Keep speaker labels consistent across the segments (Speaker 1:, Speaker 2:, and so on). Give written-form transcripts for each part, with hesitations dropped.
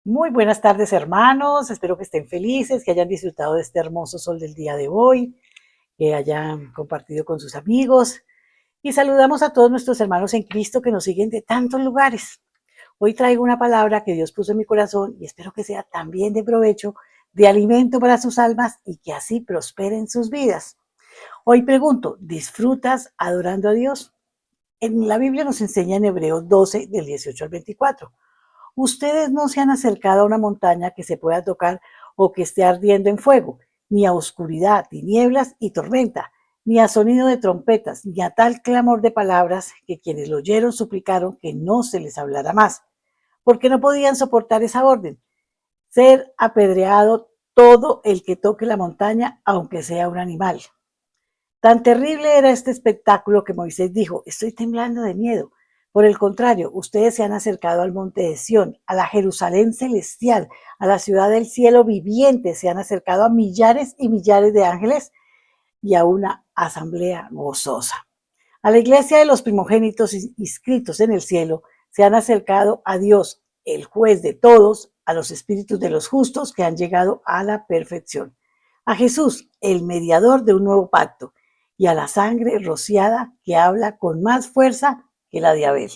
Speaker 1: Muy buenas tardes, hermanos. Espero que estén felices, que hayan disfrutado de este hermoso sol del día de hoy, que hayan compartido con sus amigos. Y saludamos a todos nuestros hermanos en Cristo que nos siguen de tantos lugares. Hoy traigo una palabra que Dios puso en mi corazón y espero que sea también de provecho, de alimento para sus almas y que así prosperen sus vidas. Hoy pregunto, ¿disfrutas adorando a Dios? En la Biblia nos enseña en Hebreos 12, del 18 al 24. Ustedes no se han acercado a una montaña que se pueda tocar o que esté ardiendo en fuego, ni a oscuridad, tinieblas y tormenta, ni a sonido de trompetas, ni a tal clamor de palabras que quienes lo oyeron suplicaron que no se les hablara más, porque no podían soportar esa orden, ser apedreado todo el que toque la montaña, aunque sea un animal. Tan terrible era este espectáculo que Moisés dijo, estoy temblando de miedo. Por el contrario, ustedes se han acercado al monte de Sión, a la Jerusalén celestial, a la ciudad del cielo viviente, se han acercado a millares y millares de ángeles y a una asamblea gozosa. A la iglesia de los primogénitos inscritos en el cielo se han acercado a Dios, el juez de todos, a los espíritus de los justos que han llegado a la perfección, a Jesús, el mediador de un nuevo pacto, y a la sangre rociada que habla con más fuerza que la de Abel.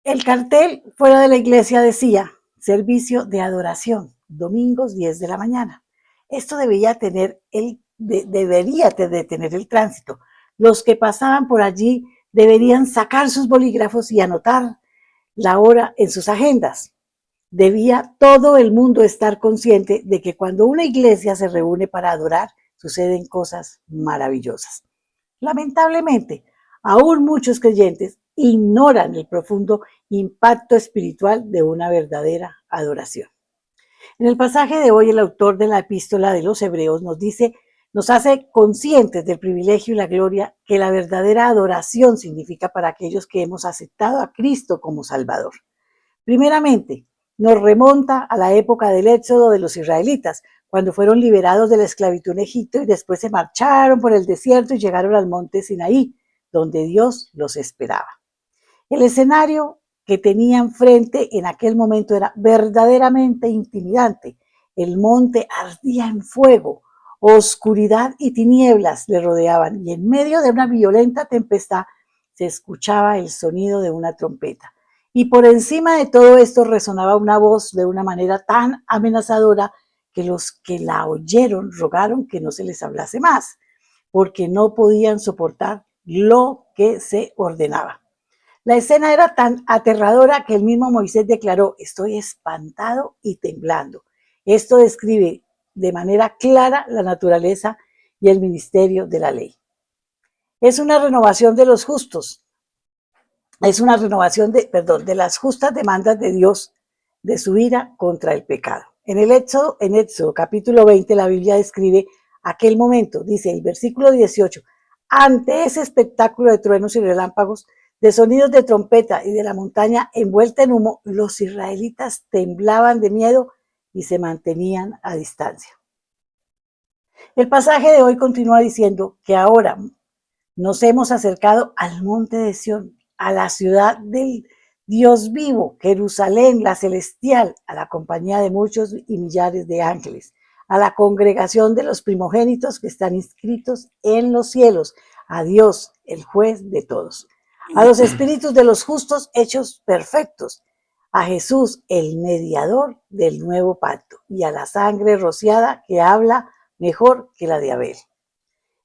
Speaker 1: El cartel fuera de la iglesia decía, servicio de adoración, domingos 10 de la mañana. Esto debería de tener el tránsito. Los que pasaban por allí deberían sacar sus bolígrafos y anotar la hora en sus agendas. Debía todo el mundo estar consciente de que cuando una iglesia se reúne para adorar, suceden cosas maravillosas. Lamentablemente, aún muchos creyentes ignoran el profundo impacto espiritual de una verdadera adoración. En el pasaje de hoy, el autor de la epístola de los Hebreos nos hace conscientes del privilegio y la gloria que la verdadera adoración significa para aquellos que hemos aceptado a Cristo como Salvador. Primeramente, nos remonta a la época del éxodo de los israelitas, cuando fueron liberados de la esclavitud en Egipto y después se marcharon por el desierto y llegaron al monte Sinaí, donde Dios los esperaba. El escenario que tenían frente en aquel momento era verdaderamente intimidante. El monte ardía en fuego, oscuridad y tinieblas le rodeaban y en medio de una violenta tempestad se escuchaba el sonido de una trompeta. Y por encima de todo esto resonaba una voz de una manera tan amenazadora que los que la oyeron rogaron que no se les hablase más, porque no podían soportar lo que se ordenaba. La escena era tan aterradora que el mismo Moisés declaró, estoy espantado y temblando. Esto describe de manera clara la naturaleza y el ministerio de la ley. Es una renovación de los justos, es una renovación de las justas demandas de Dios, de su ira contra el pecado. En Éxodo capítulo 20, la Biblia describe aquel momento, dice el versículo 18, ante ese espectáculo de truenos y relámpagos, de sonidos de trompeta y de la montaña envuelta en humo, los israelitas temblaban de miedo y se mantenían a distancia. El pasaje de hoy continúa diciendo que ahora nos hemos acercado al monte de Sión, a la ciudad del Dios vivo, Jerusalén, la celestial, a la compañía de muchos y millares de ángeles, a la congregación de los primogénitos que están inscritos en los cielos, a Dios, el juez de todos, a los espíritus de los justos hechos perfectos, a Jesús, el mediador del nuevo pacto, y a la sangre rociada que habla mejor que la de Abel.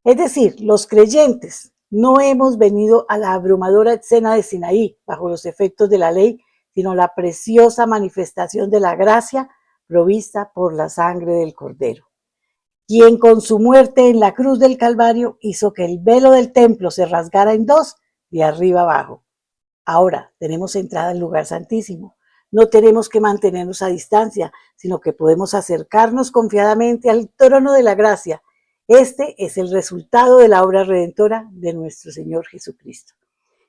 Speaker 1: Es decir, los creyentes no hemos venido a la abrumadora escena de Sinaí bajo los efectos de la ley, sino la preciosa manifestación de la gracia provista por la sangre del Cordero, quien con su muerte en la cruz del Calvario hizo que el velo del templo se rasgara en dos, de arriba abajo. Ahora tenemos entrada al lugar santísimo. No tenemos que mantenernos a distancia, sino que podemos acercarnos confiadamente al trono de la gracia. Este es el resultado de la obra redentora de nuestro Señor Jesucristo.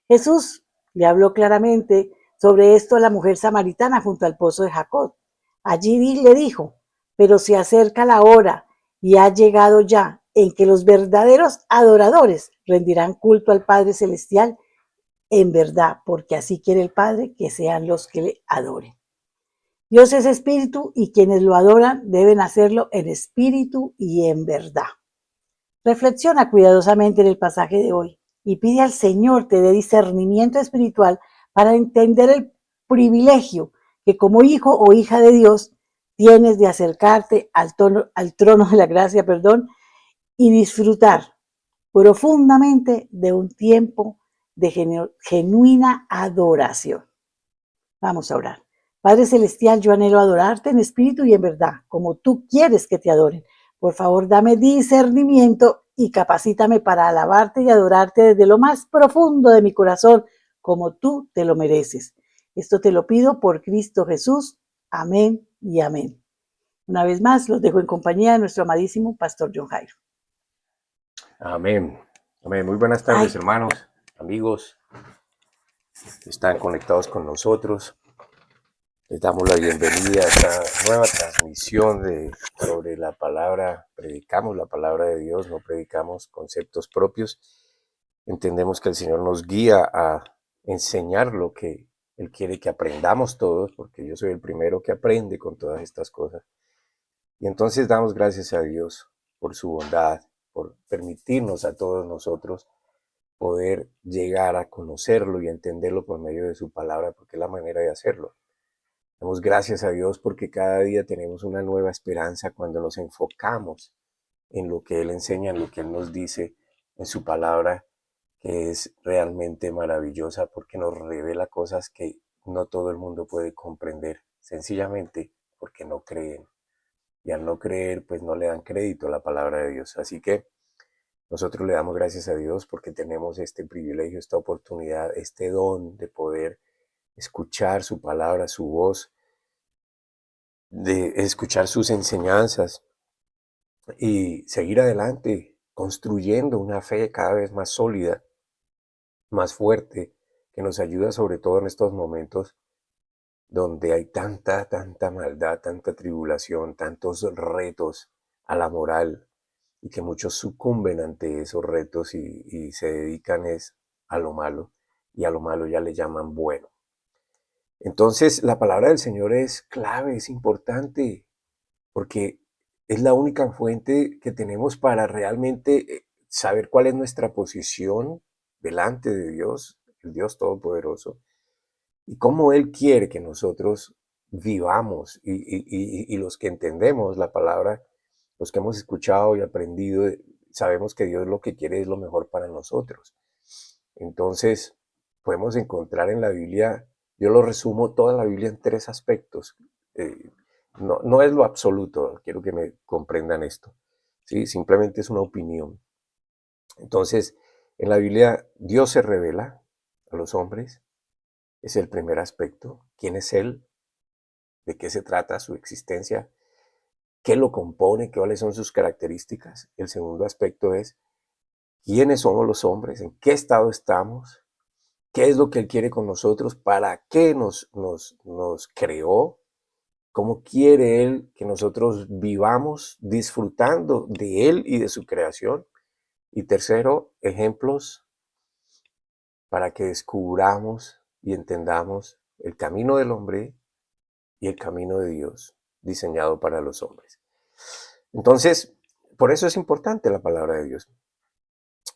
Speaker 1: Jesús le habló claramente sobre esto a la mujer samaritana junto al pozo de Jacob. Allí le dijo, pero se acerca la hora y ha llegado ya en que los verdaderos adoradores rendirán culto al Padre Celestial en verdad, porque así quiere el Padre que sean los que le adoren. Dios es espíritu y quienes lo adoran deben hacerlo en espíritu y en verdad. Reflexiona cuidadosamente en el pasaje de hoy y pide al Señor te dé discernimiento espiritual para entender el privilegio que como hijo o hija de Dios tienes de acercarte al trono de la gracia, y disfrutar profundamente de un tiempo de genuina adoración. Vamos a orar. Padre Celestial, yo anhelo adorarte en espíritu y en verdad, como tú quieres que te adoren. Por favor, dame discernimiento y capacítame para alabarte y adorarte desde lo más profundo de mi corazón, como tú te lo mereces. Esto te lo pido por Cristo Jesús. Amén y amén. Una vez más, los dejo en compañía de nuestro amadísimo Pastor John Jairo.
Speaker 2: Amén. Amén. Muy buenas tardes, hermanos, amigos que están conectados con nosotros. Les damos la bienvenida a esta nueva transmisión sobre la palabra. Predicamos la palabra de Dios, no predicamos conceptos propios. Entendemos que el Señor nos guía a enseñar lo que Él quiere que aprendamos todos, porque yo soy el primero que aprende con todas estas cosas. Y entonces damos gracias a Dios por su bondad, por permitirnos a todos nosotros poder llegar a conocerlo y entenderlo por medio de su palabra, porque es la manera de hacerlo. Damos gracias a Dios porque cada día tenemos una nueva esperanza cuando nos enfocamos en lo que Él enseña, en lo que Él nos dice en su palabra, que es realmente maravillosa porque nos revela cosas que no todo el mundo puede comprender, sencillamente porque no creen. Y al no creer, pues no le dan crédito a la palabra de Dios. Así que nosotros le damos gracias a Dios porque tenemos este privilegio, esta oportunidad, este don de poder escuchar su palabra, su voz, de escuchar sus enseñanzas y seguir adelante construyendo una fe cada vez más sólida, más fuerte, que nos ayuda sobre todo en estos momentos donde hay tanta maldad, tanta tribulación, tantos retos a la moral, y que muchos sucumben ante esos retos y se dedican a lo malo, y a lo malo ya le llaman bueno. Entonces la palabra del Señor es clave, es importante, porque es la única fuente que tenemos para realmente saber cuál es nuestra posición delante de Dios, el Dios Todopoderoso, y cómo Él quiere que nosotros vivamos, y los que entendemos la palabra, los que hemos escuchado y aprendido, sabemos que Dios lo que quiere es lo mejor para nosotros. Entonces, podemos encontrar en la Biblia, yo lo resumo toda la Biblia en tres aspectos. No es lo absoluto, quiero que me comprendan esto, ¿sí? Simplemente es una opinión. Entonces, en la Biblia Dios se revela a los hombres, es el primer aspecto. ¿Quién es Él? ¿De qué se trata su existencia? ¿Qué lo compone? ¿Cuáles son sus características? El segundo aspecto es quiénes somos los hombres, en qué estado estamos, qué es lo que Él quiere con nosotros, para qué nos creó, cómo quiere Él que nosotros vivamos disfrutando de Él y de su creación. Y tercero, ejemplos para que descubramos y entendamos el camino del hombre y el camino de Dios diseñado para los hombres. Entonces, por eso es importante la palabra de Dios.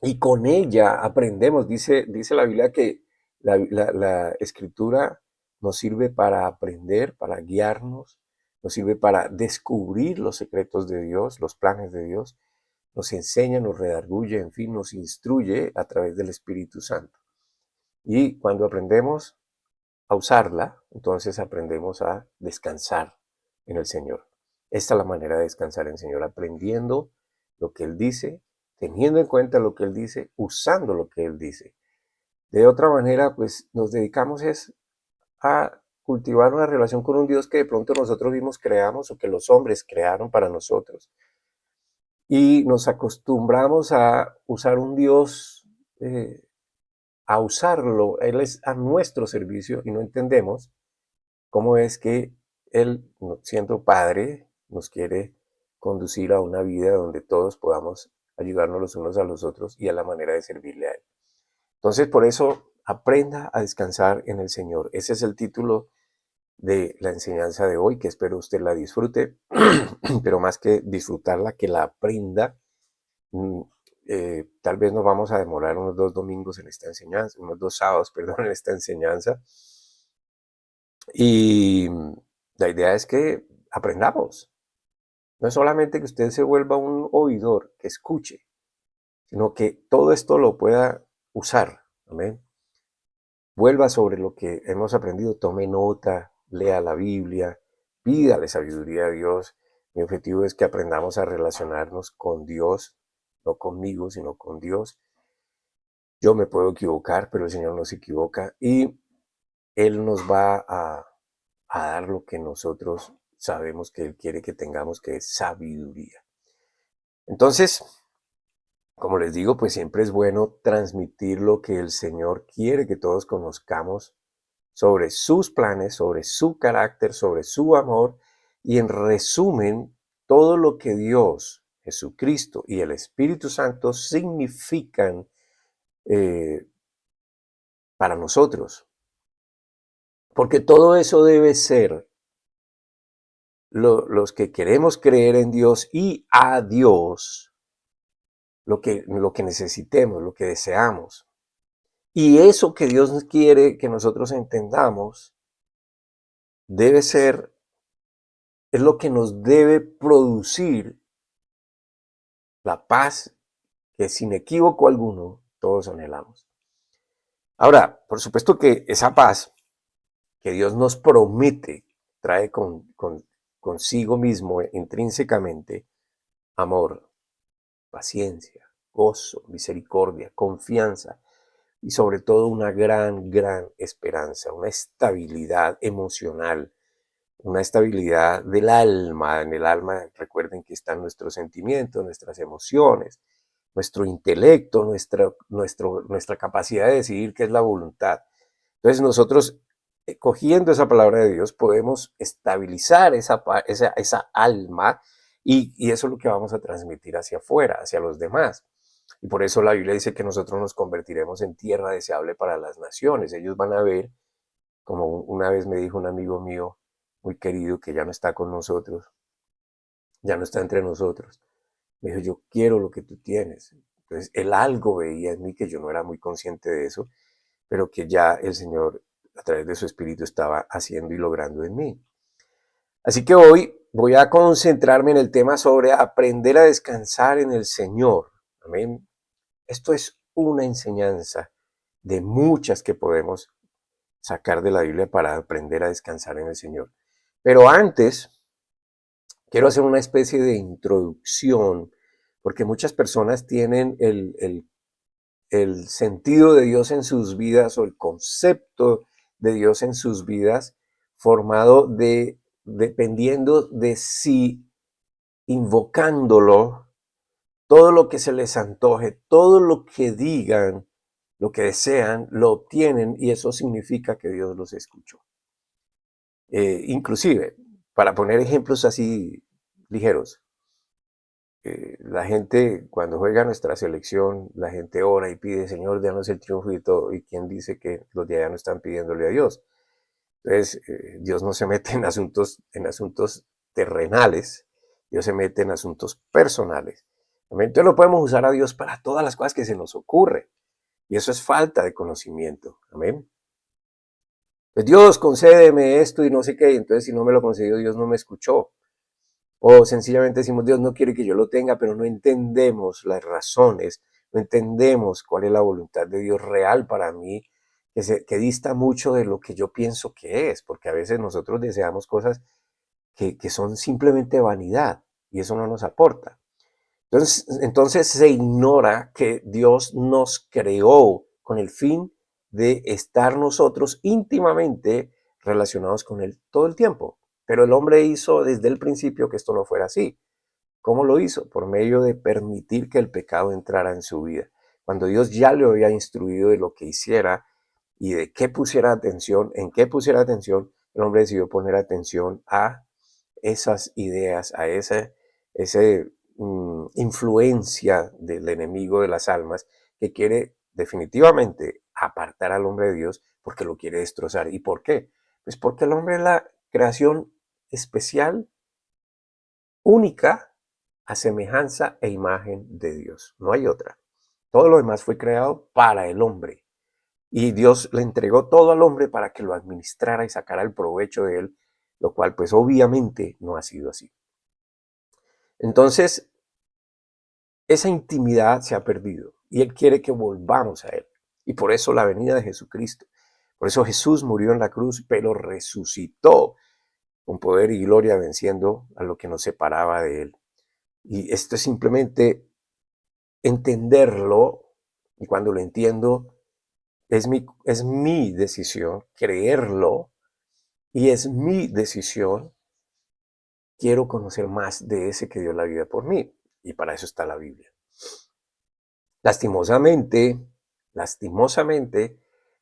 Speaker 2: Y con ella aprendemos, dice la Biblia que la escritura nos sirve para aprender, para guiarnos, nos sirve para descubrir los secretos de Dios, los planes de Dios, nos enseña, nos redarguye, en fin, nos instruye a través del Espíritu Santo. Y cuando aprendemos a usarla, entonces aprendemos a descansar en el Señor. Esta es la manera de descansar en el Señor, aprendiendo lo que Él dice, teniendo en cuenta lo que Él dice, usando lo que Él dice. De otra manera, pues nos dedicamos a cultivar una relación con un Dios que de pronto nosotros mismos creamos o que los hombres crearon para nosotros. Y nos acostumbramos a usar un Dios, a usarlo, Él es a nuestro servicio y no entendemos cómo es que Él, siendo Padre, nos quiere conducir a una vida donde todos podamos ayudarnos los unos a los otros y a la manera de servirle a Él. Entonces, por eso, aprenda a descansar en el Señor. Ese es el título de la enseñanza de hoy, que espero usted la disfrute, pero más que disfrutarla, que la aprenda. Mm, Tal vez nos vamos a demorar unos 2 domingos en esta enseñanza, unos 2 sábados, perdón, en esta enseñanza. Y la idea es que aprendamos. No es solamente que usted se vuelva un oidor, que escuche, sino que todo esto lo pueda usar. Amén. Vuelva sobre lo que hemos aprendido, tome nota, lea la Biblia, pídale sabiduría a Dios. Mi objetivo es que aprendamos a relacionarnos con Dios, no conmigo, sino con Dios. Yo me puedo equivocar, pero el Señor no se equivoca y Él nos va a dar lo que nosotros sabemos que Él quiere que tengamos, que es sabiduría. Entonces, como les digo, pues siempre es bueno transmitir lo que el Señor quiere que todos conozcamos sobre sus planes, sobre su carácter, sobre su amor y en resumen, todo lo que Dios, Jesucristo y el Espíritu Santo significan para nosotros. Porque todo eso debe ser los que queremos creer en Dios y a Dios, lo que necesitemos, lo que deseamos. Y eso que Dios quiere que nosotros entendamos debe ser, es lo que nos debe producir la paz que sin equívoco alguno todos anhelamos. Ahora, por supuesto que esa paz que Dios nos promete trae consigo mismo intrínsecamente amor, paciencia, gozo, misericordia, confianza y sobre todo una gran esperanza, una estabilidad emocional, una estabilidad del alma. En el alma, recuerden que están nuestros sentimientos, nuestras emociones, nuestro intelecto, nuestra capacidad de decidir qué es la voluntad. Entonces nosotros, cogiendo esa palabra de Dios, podemos estabilizar esa alma y eso es lo que vamos a transmitir hacia afuera, hacia los demás. Y por eso la Biblia dice que nosotros nos convertiremos en tierra deseable para las naciones. Ellos van a ver, como una vez me dijo un amigo mío muy querido que ya no está con nosotros, ya no está entre nosotros. Me dijo, yo quiero lo que tú tienes. Entonces, él algo veía en mí que yo no era muy consciente de eso, pero que ya el Señor, a través de su Espíritu, estaba haciendo y logrando en mí. Así que hoy voy a concentrarme en el tema sobre aprender a descansar en el Señor. Amén. Esto es una enseñanza de muchas que podemos sacar de la Biblia para aprender a descansar en el Señor. Pero antes, quiero hacer una especie de introducción, porque muchas personas tienen el sentido de Dios en sus vidas o el concepto de Dios en sus vidas formado dependiendo de si invocándolo, todo lo que se les antoje, todo lo que digan, lo que desean, lo obtienen y eso significa que Dios los escuchó. Inclusive, para poner ejemplos así ligeros, la gente cuando juega nuestra selección, la gente ora y pide, Señor, danos el triunfo y todo. ¿Y quién dice que los de allá no están pidiéndole a Dios? Entonces, Dios no se mete en asuntos terrenales, Dios se mete en asuntos personales. Entonces lo podemos usar a Dios para todas las cosas que se nos ocurre. Y eso es falta de conocimiento. Amén. Pues Dios, concédeme esto y no sé qué. Entonces, si no me lo concedió, Dios no me escuchó. O sencillamente decimos, Dios no quiere que yo lo tenga, pero no entendemos las razones, no entendemos cuál es la voluntad de Dios real para mí, que dista mucho de lo que yo pienso que es, porque a veces nosotros deseamos cosas que son simplemente vanidad y eso no nos aporta. Entonces se ignora que Dios nos creó con el fin de estar nosotros íntimamente relacionados con Él todo el tiempo. Pero el hombre hizo desde el principio que esto no fuera así. ¿Cómo lo hizo? Por medio de permitir que el pecado entrara en su vida. Cuando Dios ya le había instruido de lo que hiciera y de qué pusiera atención, en qué pusiera atención, el hombre decidió poner atención a esas ideas, a esa influencia del enemigo de las almas que quiere definitivamente apartar al hombre de Dios porque lo quiere destrozar. ¿Y por qué? Pues porque el hombre es la creación especial, única, a semejanza e imagen de Dios. No hay otra. Todo lo demás fue creado para el hombre. Y Dios le entregó todo al hombre para que lo administrara y sacara el provecho de él, lo cual pues obviamente no ha sido así. Entonces, esa intimidad se ha perdido y Él quiere que volvamos a Él. Y por eso la venida de Jesucristo. Por eso Jesús murió en la cruz, pero resucitó con poder y gloria, venciendo a lo que nos separaba de Él. Y esto es simplemente entenderlo, y cuando lo entiendo, es mi decisión creerlo, y es mi decisión, quiero conocer más de ese que dio la vida por mí. Y para eso está la Biblia. Lastimosamente,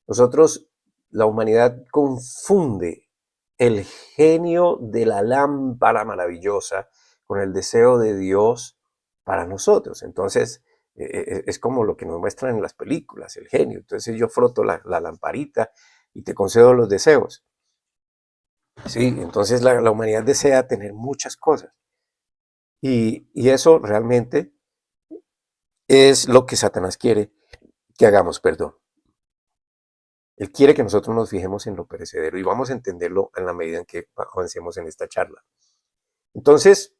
Speaker 2: nosotros, la humanidad confunde el genio de la lámpara maravillosa con el deseo de Dios para nosotros. Entonces, es como lo que nos muestran en las películas, el genio. Entonces yo froto la lamparita y te concedo los deseos. Sí, entonces la humanidad desea tener muchas cosas. Y eso realmente es lo que Satanás quiere que hagamos, perdón. Él quiere que nosotros nos fijemos en lo perecedero y vamos a entenderlo en la medida en que avancemos en esta charla. Entonces,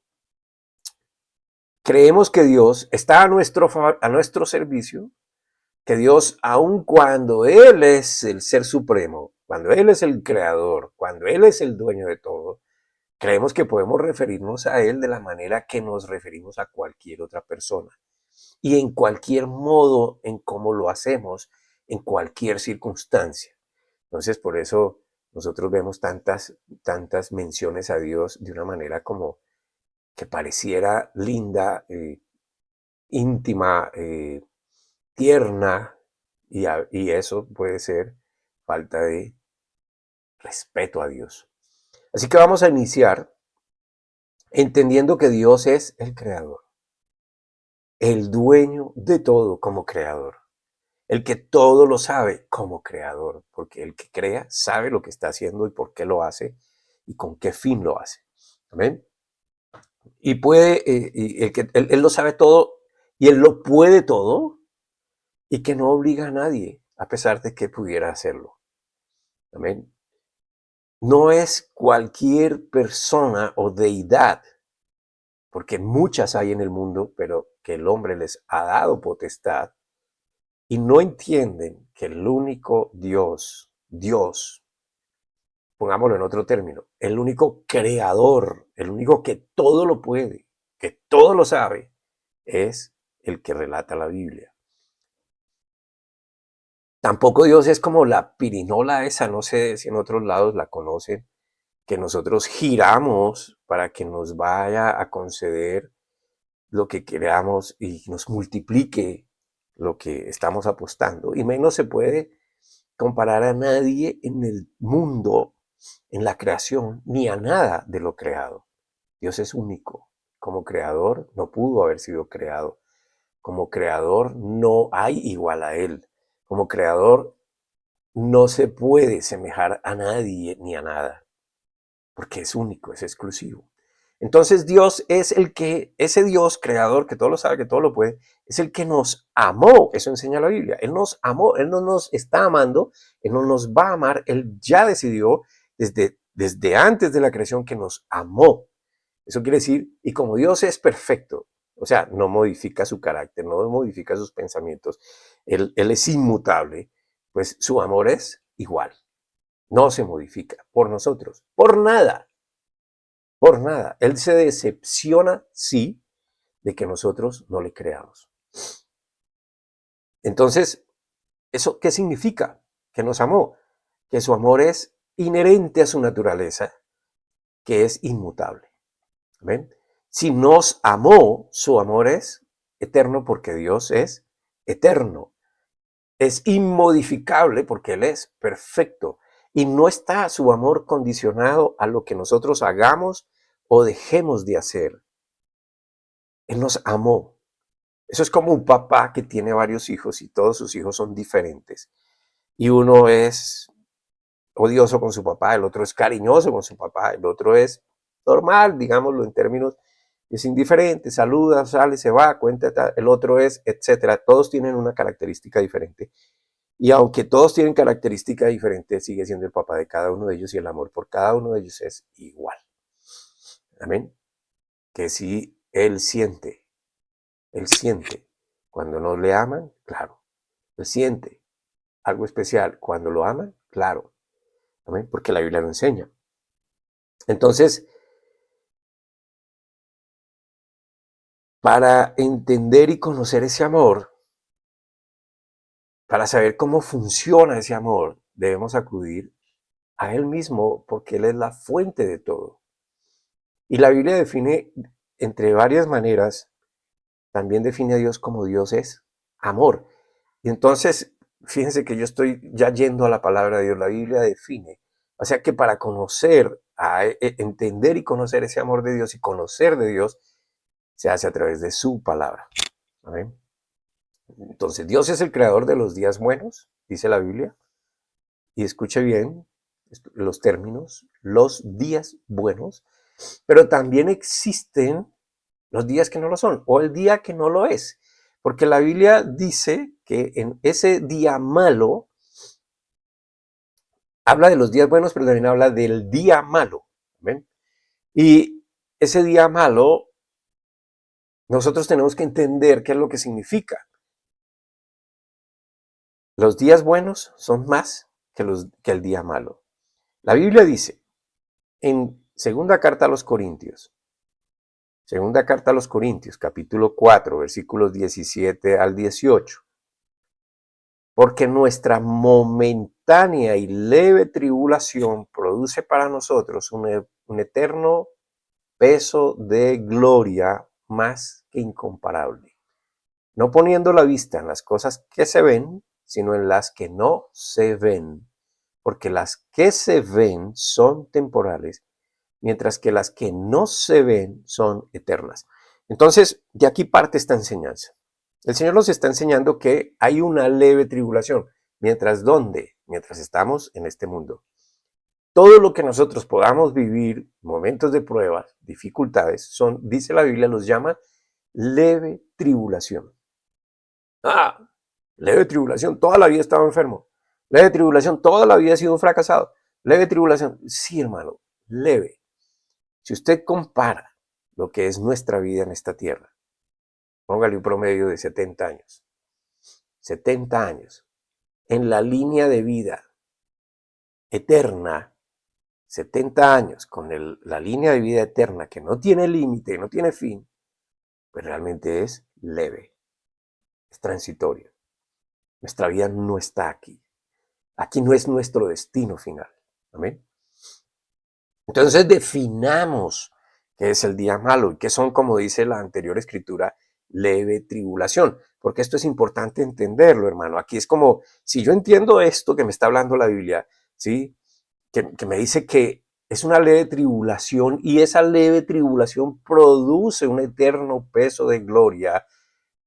Speaker 2: creemos que Dios está a nuestro servicio, que Dios, aun cuando Él es el ser supremo, cuando Él es el creador, cuando Él es el dueño de todo, creemos que podemos referirnos a Él de la manera que nos referimos a cualquier otra persona. Y en cualquier modo en cómo lo hacemos, en cualquier circunstancia. Entonces, por eso nosotros vemos tantas menciones a Dios de una manera como que pareciera linda, íntima, tierna, y eso puede ser falta de respeto a Dios. Así que vamos a iniciar entendiendo que Dios es el creador, el dueño de todo como creador. El que todo lo sabe como creador, porque el que crea sabe lo que está haciendo y por qué lo hace y con qué fin lo hace. ¿Amén? Y puede, él lo sabe todo y él lo puede todo y que no obliga a nadie, a pesar de que pudiera hacerlo. Amén. No es cualquier persona o deidad, porque muchas hay en el mundo, pero que el hombre les ha dado potestad y no entienden que el único Dios, pongámoslo en otro término, el único creador, el único que todo lo puede, que todo lo sabe, es el que relata la Biblia. Tampoco Dios es como la pirinola esa, no sé si en otros lados la conocen, que nosotros giramos para que nos vaya a conceder lo que queramos y nos multiplique lo que estamos apostando. Y menos se puede comparar a nadie en el mundo, en la creación, ni a nada de lo creado. Dios es único. Como creador no pudo haber sido creado. Como creador no hay igual a Él. Como creador no se puede semejar a nadie ni a nada, porque es único, es exclusivo. Entonces Dios es ese Dios creador que todo lo sabe, que todo lo puede, es el que nos amó. Eso enseña la Biblia. Él nos amó, Él no nos está amando, Él no nos va a amar. Él ya decidió desde antes de la creación que nos amó. Eso quiere decir, y como Dios es perfecto, o sea, no modifica su carácter, no modifica sus pensamientos, él es inmutable, pues su amor es igual. No se modifica por nosotros, por nada. Por nada. Él se decepciona, sí, de que nosotros no le creamos. Entonces, ¿eso qué significa? Que nos amó. Que su amor es inherente a su naturaleza, que es inmutable. ¿Ven? Si nos amó, su amor es eterno porque Dios es eterno. Es inmodificable porque Él es perfecto. Y no está su amor condicionado a lo que nosotros hagamos o dejemos de hacer. Él nos amó. Eso es como un papá que tiene varios hijos y todos sus hijos son diferentes. Y uno es odioso con su papá, el otro es cariñoso con su papá, el otro es normal, digámoslo en términos, es indiferente, saluda, sale, se va, cuenta, el otro es, etcétera. Todos tienen una característica diferente. Y aunque todos tienen características diferentes, sigue siendo el papá de cada uno de ellos y el amor por cada uno de ellos es igual. Amén. Que si él siente cuando no le aman, claro. Él siente algo especial cuando lo aman, claro. Amén. Porque la Biblia lo enseña. Entonces, para entender y conocer ese amor, para saber cómo funciona ese amor, debemos acudir a Él mismo porque Él es la fuente de todo. Y la Biblia define, entre varias maneras, también define a Dios como Dios es amor. Y entonces, fíjense que yo estoy ya yendo a la palabra de Dios, la Biblia define. O sea que para conocer, entender y conocer ese amor de Dios y conocer de Dios, se hace a través de su palabra. ¿Amén? Entonces, Dios es el creador de los días buenos, dice la Biblia. Y escuche bien los términos, los días buenos, pero también existen los días que no lo son, o el día que no lo es. Porque la Biblia dice que en ese día malo, habla de los días buenos, pero también habla del día malo. ¿Ven? Y ese día malo, nosotros tenemos que entender qué es lo que significa. Los días buenos son más que el día malo. La Biblia dice en segunda carta a los Corintios, capítulo 4, versículos 17 al 18. Porque nuestra momentánea y leve tribulación produce para nosotros un eterno peso de gloria más que incomparable. No poniendo la vista en las cosas que se ven, sino en las que no se ven. Porque las que se ven son temporales, mientras que las que no se ven son eternas. Entonces, de aquí parte esta enseñanza. El Señor nos está enseñando que hay una leve tribulación. Mientras ¿dónde? Mientras estamos en este mundo. Todo lo que nosotros podamos vivir, momentos de pruebas, dificultades, son, dice la Biblia, los llama leve tribulación. Ah, leve tribulación, toda la vida he estado enfermo. Leve tribulación, toda la vida he sido un fracasado. Leve tribulación, sí hermano, leve. Si usted compara lo que es nuestra vida en esta tierra, póngale un promedio de 70 años. 70 años. En la línea de vida eterna, 70 años con la línea de vida eterna que no tiene límite, no tiene fin, pues realmente es leve, es transitorio. Nuestra vida no está aquí. Aquí no es nuestro destino final. ¿Amén? Entonces definamos qué es el día malo y qué son, como dice la anterior escritura, leve tribulación. Porque esto es importante entenderlo, hermano. Aquí es como, si yo entiendo esto que me está hablando la Biblia, ¿sí? Que me dice que es una leve tribulación y esa leve tribulación produce un eterno peso de gloria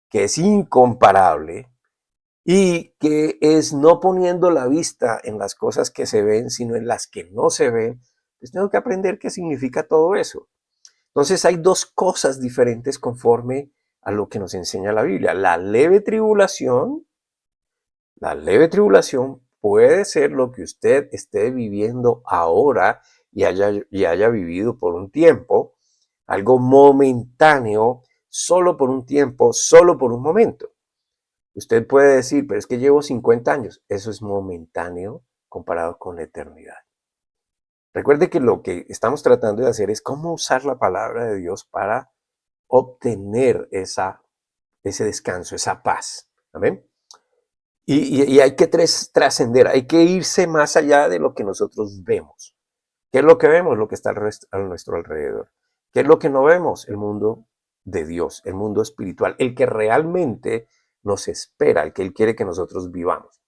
Speaker 2: que es incomparable y que es no poniendo la vista en las cosas que se ven, sino en las que no se ven. Pues tengo que aprender qué significa todo eso. Entonces hay dos cosas diferentes conforme a lo que nos enseña la Biblia. La leve tribulación puede ser lo que usted esté viviendo ahora y haya vivido por un tiempo, algo momentáneo, solo por un tiempo, solo por un momento. Usted puede decir, pero es que llevo 50 años. Eso es momentáneo comparado con la eternidad. Recuerde que lo que estamos tratando de hacer es cómo usar la palabra de Dios para obtener ese descanso, esa paz. ¿Amén? Y hay que trascender, hay que irse más allá de lo que nosotros vemos. ¿Qué es lo que vemos? Lo que está a nuestro alrededor. ¿Qué es lo que no vemos? El mundo de Dios, el mundo espiritual, el que realmente nos espera, el que Él quiere que nosotros vivamos.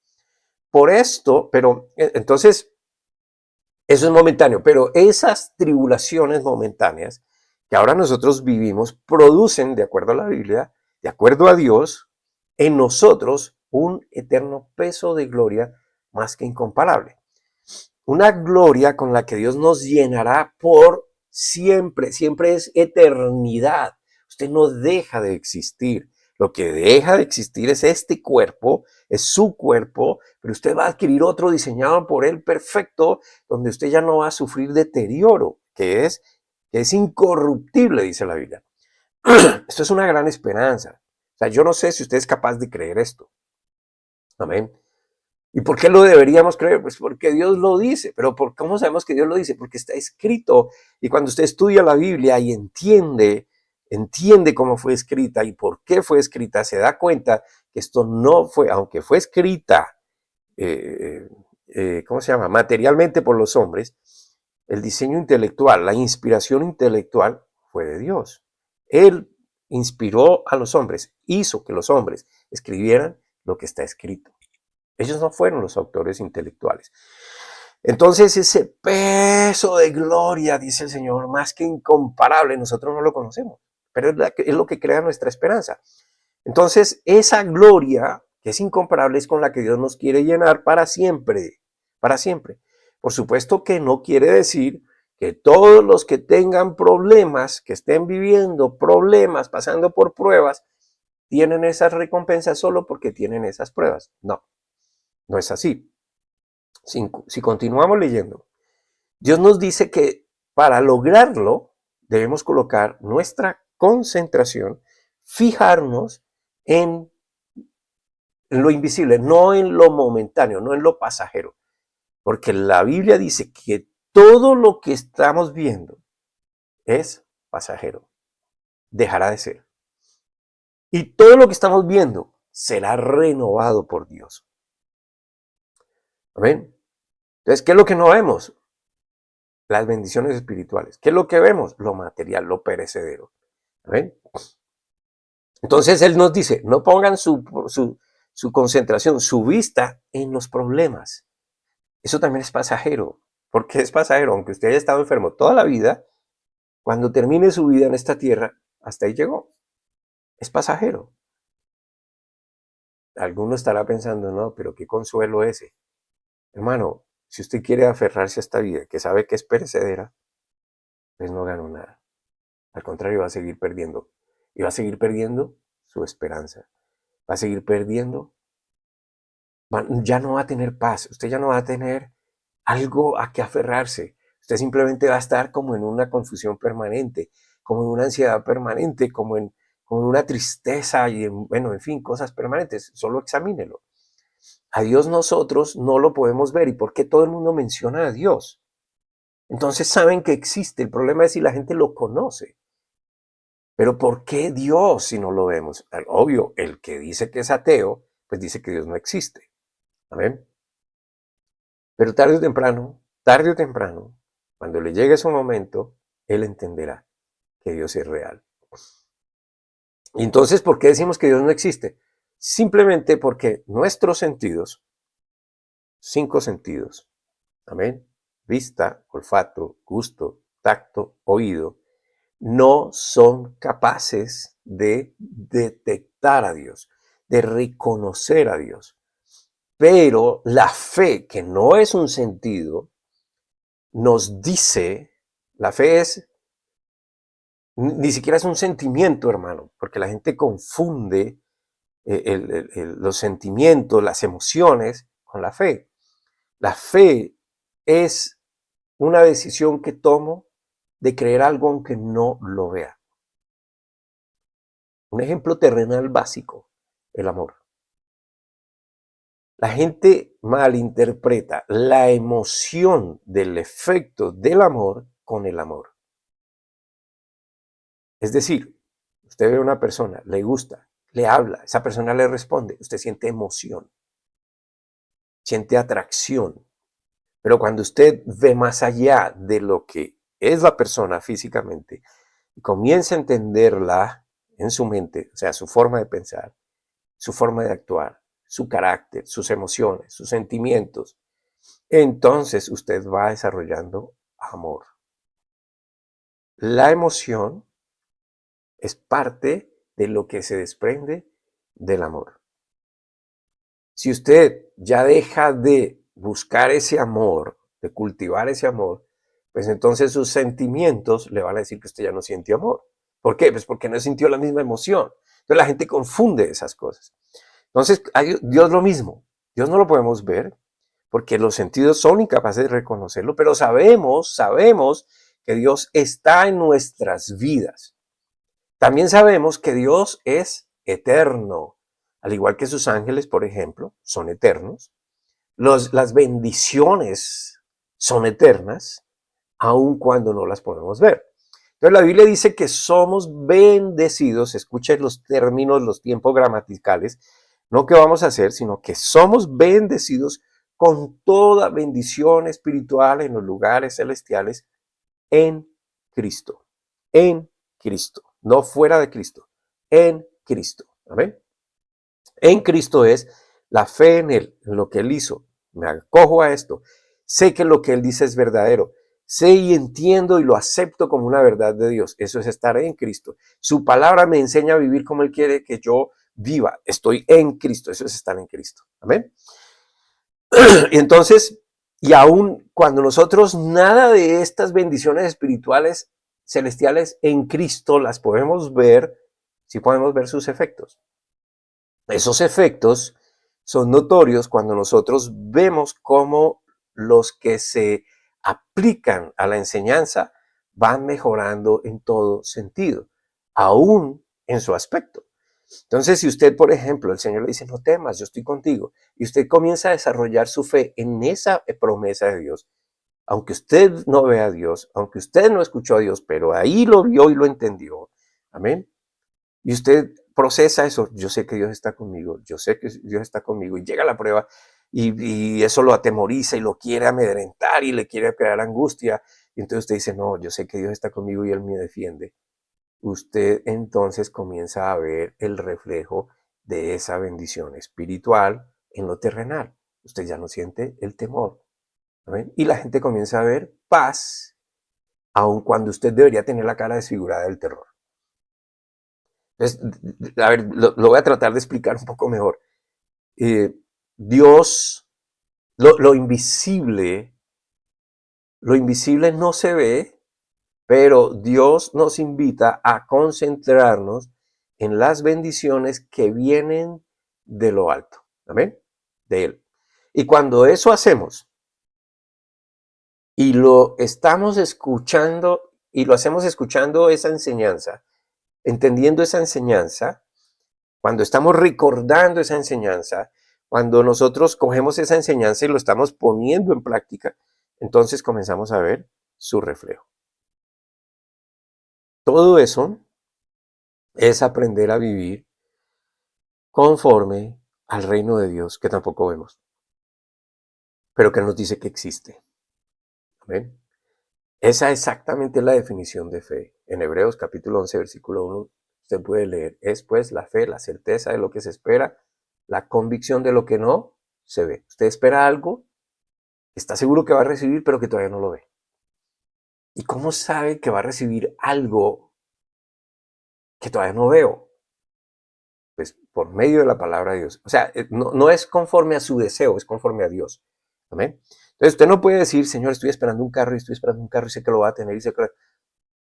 Speaker 2: Por esto, pero entonces, eso es momentáneo, pero esas tribulaciones momentáneas que ahora nosotros vivimos producen, de acuerdo a la Biblia, de acuerdo a Dios, en nosotros un eterno peso de gloria más que incomparable. una gloria con la que Dios nos llenará por siempre. Siempre es eternidad. Usted no deja de existir. Lo que deja de existir es este cuerpo, es su cuerpo, pero usted va a adquirir otro diseñado por Él perfecto, donde usted ya no va a sufrir deterioro, que es incorruptible, dice la Biblia. Esto es una gran esperanza. O sea, yo no sé si usted es capaz de creer esto. Amén. ¿Y por qué lo deberíamos creer? Pues porque Dios lo dice. Pero ¿cómo sabemos que Dios lo dice? Porque está escrito. Y cuando usted estudia la Biblia y entiende cómo fue escrita y por qué fue escrita, se da cuenta que esto no fue, aunque fue escrita, ¿cómo se llama? Materialmente por los hombres, el diseño intelectual, la inspiración intelectual fue de Dios. Él inspiró a los hombres, hizo que los hombres escribieran lo que está escrito. Ellos no fueron los autores intelectuales. Entonces ese peso de gloria, dice el Señor, más que incomparable, nosotros no lo conocemos, pero es lo que crea nuestra esperanza. Entonces esa gloria, que es incomparable, es con la que Dios nos quiere llenar para siempre, para siempre. Por supuesto que no quiere decir que todos los que tengan problemas, que estén viviendo problemas, pasando por pruebas, tienen esas recompensas solo porque tienen esas pruebas. No. No es así. Si continuamos leyendo, Dios nos dice que para lograrlo debemos colocar nuestra concentración, fijarnos en lo invisible, no en lo momentáneo, no en lo pasajero. Porque la Biblia dice que todo lo que estamos viendo es pasajero, dejará de ser. Y todo lo que estamos viendo será renovado por Dios. ¿Amén? Entonces, ¿qué es lo que no vemos? Las bendiciones espirituales. ¿Qué es lo que vemos? Lo material, lo perecedero. ¿Ven? Entonces Él nos dice, no pongan su concentración, su vista en los problemas. Eso también es pasajero. ¿Por qué es pasajero? Aunque usted haya estado enfermo toda la vida, cuando termine su vida en esta tierra, hasta ahí llegó. Es pasajero. Alguno estará pensando, no, pero qué consuelo ese. Hermano, si usted quiere aferrarse a esta vida, que sabe que es perecedera, pues no ganó nada. Al contrario, va a seguir perdiendo. Y va a seguir perdiendo su esperanza. Va a seguir perdiendo. Ya no va a tener paz. Usted ya no va a tener algo a que aferrarse. Usted simplemente va a estar como en una confusión permanente, como en una ansiedad permanente, como en una tristeza y en fin, cosas permanentes. Solo examínelo. A Dios nosotros no lo podemos ver. ¿Y por qué todo el mundo menciona a Dios? Entonces saben que existe. El problema es si la gente lo conoce. Pero ¿por qué Dios si no lo vemos? Obvio, el que dice que es ateo, pues dice que Dios no existe. ¿Amén? Pero tarde o temprano, cuando le llegue su momento, él entenderá que Dios es real. Y entonces, ¿por qué decimos que Dios no existe? Simplemente porque nuestros sentidos, 5 sentidos, ¿amén? Vista, olfato, gusto, tacto, oído, no son capaces de detectar a Dios, de reconocer a Dios. Pero la fe, que no es un sentido, nos dice, la fe es, ni siquiera es un sentimiento, hermano, porque la gente confunde los sentimientos, las emociones con la fe. La fe es una decisión que tomo de creer algo aunque no lo vea. Un ejemplo terrenal básico, el amor. La gente malinterpreta la emoción del efecto del amor con el amor. Es decir, usted ve a una persona, le gusta, le habla, esa persona le responde, usted siente emoción, siente atracción. Pero cuando usted ve más allá de lo que es la persona físicamente y comienza a entenderla en su mente, o sea, su forma de pensar, su forma de actuar, su carácter, sus emociones, sus sentimientos, entonces usted va desarrollando amor. La emoción es parte de lo que se desprende del amor. Si usted ya deja de buscar ese amor de cultivar ese amor, pues entonces sus sentimientos le van a decir que usted ya no siente amor. ¿Por qué? Pues porque no sintió la misma emoción. Entonces la gente confunde esas cosas. Entonces, Dios lo mismo. Dios no lo podemos ver porque los sentidos son incapaces de reconocerlo, pero sabemos que Dios está en nuestras vidas. También sabemos que Dios es eterno, al igual que sus ángeles, por ejemplo, son eternos. Las bendiciones son eternas, aun cuando no las podemos ver. Entonces la Biblia dice que somos bendecidos, escuchen los términos, los tiempos gramaticales, no que vamos a hacer, sino que somos bendecidos con toda bendición espiritual en los lugares celestiales en Cristo, en Cristo, no fuera de Cristo, en Cristo. Amén. En Cristo es la fe en Él, en lo que Él hizo. Me acojo a esto. Sé que lo que Él dice es verdadero. Sé y entiendo y lo acepto como una verdad de Dios. Eso es estar en Cristo. Su palabra me enseña a vivir como Él quiere que yo viva. Estoy en Cristo. Eso es estar en Cristo. Amén. Y entonces, y aún cuando nosotros nada de estas bendiciones espirituales celestiales en Cristo las podemos ver, sí podemos ver sus efectos. Esos efectos son notorios cuando nosotros vemos cómo los que se aplican a la enseñanza van mejorando en todo sentido, aún en su aspecto. Entonces, si usted, por ejemplo, el Señor le dice, no temas, yo estoy contigo, y usted comienza a desarrollar su fe en esa promesa de Dios, aunque usted no vea a Dios, aunque usted no escuchó a Dios, pero ahí lo vio y lo entendió, amén. Y usted procesa eso, yo sé que Dios está conmigo, yo sé que Dios está conmigo, y llega la prueba, y eso lo atemoriza y lo quiere amedrentar y le quiere crear angustia, y entonces usted dice, no, yo sé que Dios está conmigo y Él me defiende. Usted entonces comienza a ver el reflejo de esa bendición espiritual en lo terrenal. Usted ya no siente el temor. ¿Ven? Y la gente comienza a ver paz, aun cuando usted debería tener la cara desfigurada del terror. Entonces, a ver, lo voy a tratar de explicar un poco mejor. Dios, lo invisible no se ve, pero Dios nos invita a concentrarnos en las bendiciones que vienen de lo alto. ¿Amén? De Él. Y cuando eso hacemos y lo estamos escuchando y lo hacemos escuchando esa enseñanza, entendiendo esa enseñanza, cuando estamos recordando esa enseñanza, cuando nosotros cogemos esa enseñanza y lo estamos poniendo en práctica, entonces comenzamos a ver su reflejo. Todo eso es aprender a vivir conforme al reino de Dios, que tampoco vemos, pero que nos dice que existe. ¿Amén? Esa es exactamente la definición de fe. En Hebreos capítulo 11, versículo 1, usted puede leer, es pues la fe, la certeza de lo que se espera, la convicción de lo que no se ve. Usted espera algo, está seguro que va a recibir, pero que todavía no lo ve. ¿Y cómo sabe que va a recibir algo que todavía no veo? Pues por medio de la palabra de Dios. O sea, no es conforme a su deseo, es conforme a Dios. ¿Amén? Entonces usted no puede decir, Señor, estoy esperando un carro y sé que lo va a tener y sé que...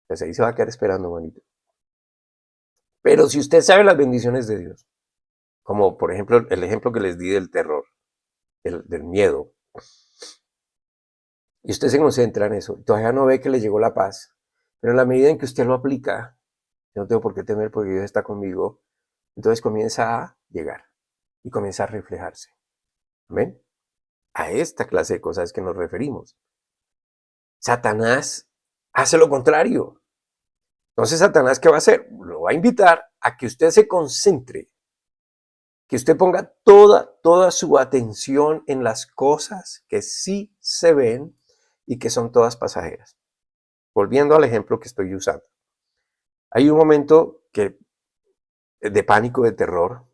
Speaker 2: Pues ahí se va a quedar esperando, manito. Pero si usted sabe las bendiciones de Dios, como por ejemplo el ejemplo que les di del terror, del miedo, y usted se concentra en eso, todavía no ve que le llegó la paz, pero en la medida en que usted lo aplica, yo no tengo por qué temer porque Dios está conmigo, entonces comienza a llegar y comienza a reflejarse. ¿Amén? A esta clase de cosas que nos referimos. Satanás hace lo contrario. Entonces, Satanás, ¿qué va a hacer? Lo va a invitar a que usted se concentre, que usted ponga toda su atención en las cosas que sí se ven y que son todas pasajeras. Volviendo al ejemplo que estoy usando. Hay un momento de pánico, de terror,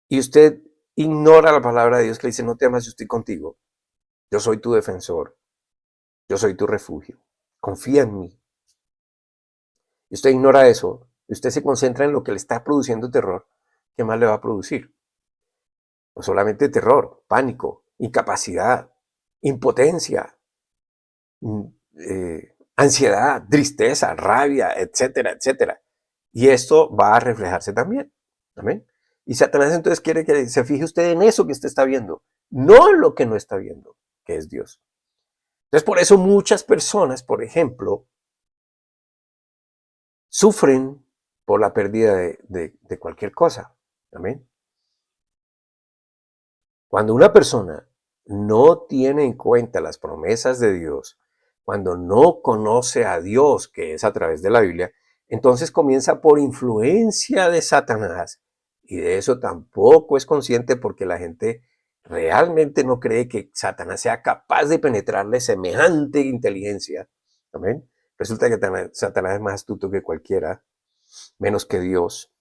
Speaker 2: y usted ignora la palabra de Dios que le dice, no temas, yo estoy contigo. Yo soy tu defensor. Yo soy tu refugio. Confía en mí. Y usted ignora eso. Y usted se concentra en lo que le está produciendo terror. ¿Qué más le va a producir? No solamente terror, pánico, incapacidad, impotencia, ansiedad, tristeza, rabia, etcétera, etcétera. Y esto va a reflejarse también. ¿Amén? Y Satanás entonces quiere que se fije usted en eso que usted está viendo, no en lo que no está viendo, que es Dios. Entonces por eso muchas personas, por ejemplo, sufren por la pérdida de cualquier cosa. ¿Amén? Cuando una persona no tiene en cuenta las promesas de Dios, cuando no conoce a Dios, que es a través de la Biblia, entonces comienza por influencia de Satanás. Y de eso tampoco es consciente porque la gente realmente no cree que Satanás sea capaz de penetrarle semejante inteligencia. ¿Amén? Resulta que Satanás es más astuto que cualquiera, menos que Dios.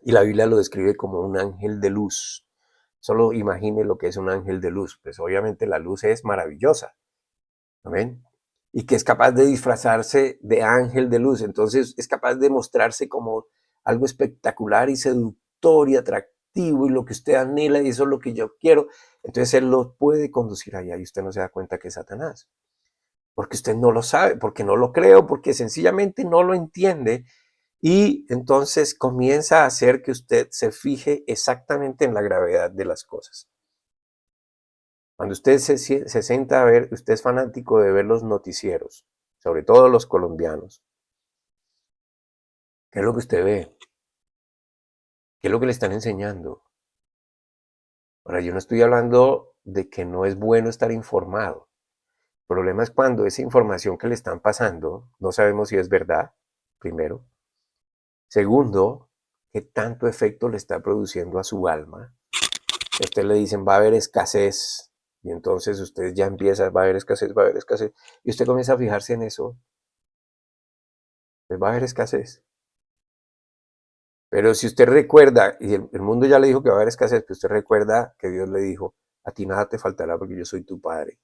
Speaker 2: Y la Biblia lo describe como un ángel de luz. Solo imagine lo que es un ángel de luz. Pues obviamente la luz es maravillosa. ¿Amén? Y que es capaz de disfrazarse de ángel de luz. Entonces es capaz de mostrarse como algo espectacular y seductor y atractivo y lo que usted anhela y eso es lo que yo quiero. Entonces él lo puede conducir allá y usted no se da cuenta que es Satanás. Porque usted no lo sabe, porque no lo creo, porque sencillamente no lo entiende. Y entonces comienza a hacer que usted se fije exactamente en la gravedad de las cosas. Cuando usted se sienta a ver, usted es fanático de ver los noticieros, sobre todo los colombianos. ¿Qué es lo que usted ve? ¿Qué es lo que le están enseñando? Ahora, yo no estoy hablando de que no es bueno estar informado. El problema es cuando esa información que le están pasando, no sabemos si es verdad, primero. Segundo, qué tanto efecto le está produciendo a su alma. A usted le dicen, va a haber escasez, y entonces usted ya empieza, va a haber escasez, va a haber escasez, y usted comienza a fijarse en eso, pues va a haber escasez. Pero si usted recuerda, y el mundo ya le dijo que va a haber escasez, pero usted recuerda que Dios le dijo, a ti nada te faltará porque yo soy tu Padre.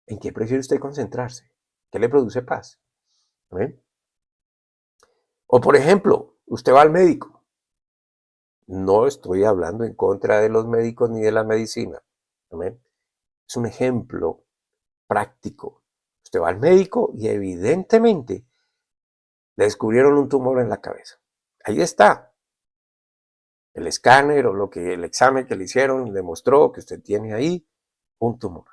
Speaker 2: ¿En qué prefiere usted concentrarse? ¿Qué le produce paz? ¿Amén? O por ejemplo, usted va al médico. No estoy hablando en contra de los médicos ni de la medicina. ¿Amén? Es un ejemplo práctico. Usted va al médico y evidentemente le descubrieron un tumor en la cabeza. Ahí está. El escáner o el examen que le hicieron demostró que usted tiene ahí un tumor.